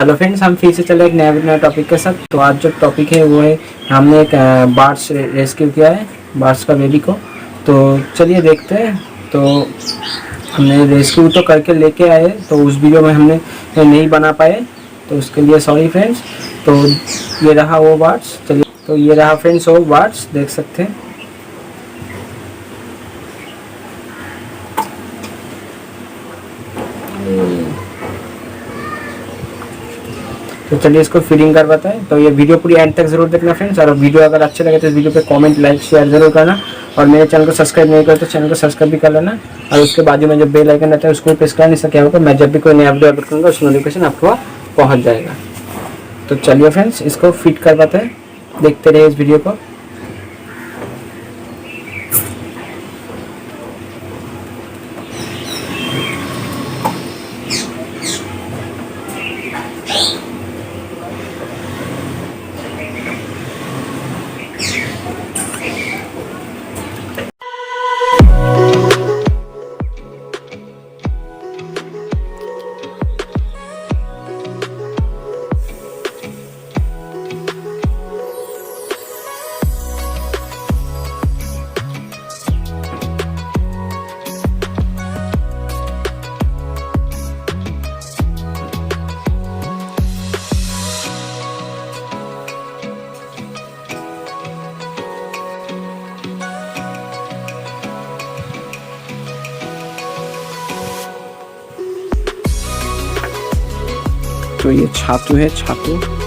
Hello friends, हम फिर से चले एक नया टॉपिक के साथ। तो आज जो टॉपिक है वो है, हमने एक बार्ड्स रेस्क्यू किया है, बार्ड्स का बेबी को। तो चलिए देखते हैं। तो हमने रेस्क्यू तो करके लेके आए, तो उस वीडियो में हमने नहीं बना पाए, तो उसके लिए सॉरी फ्रेंड्स। तो ये रहा वो बार्ड्स। चलिए, तो ये रहा फ्रेंड्स वो बार्ड्स, देख सकते हैं। तो चलिए इसको फीडिंग करवाते हैं। तो ये वीडियो पूरी एंड तक जरूर देखना फ्रेंड्स, और वीडियो अगर अच्छे लगे तो इस वीडियो पे कमेंट, लाइक, शेयर जरूर करना। और मेरे चैनल को सब्सक्राइब नहीं करते तो चैनल को सब्सक्राइब भी कर लेना, और उसके बाजू में जो बेल आइकन रहता है उसको भी प्रेस करना। इससे क्या होगा, मैं जब भी कोई नया वीडियो अपलोड करूँगा उसका नोटिफिकेशन आपको वहाँ पहुँच जाएगा। तो चलिए फ्रेंड्स, इसको फिट करवाते हैं, देखते रहिए इस वीडियो को। तो ये छातू है, छातू।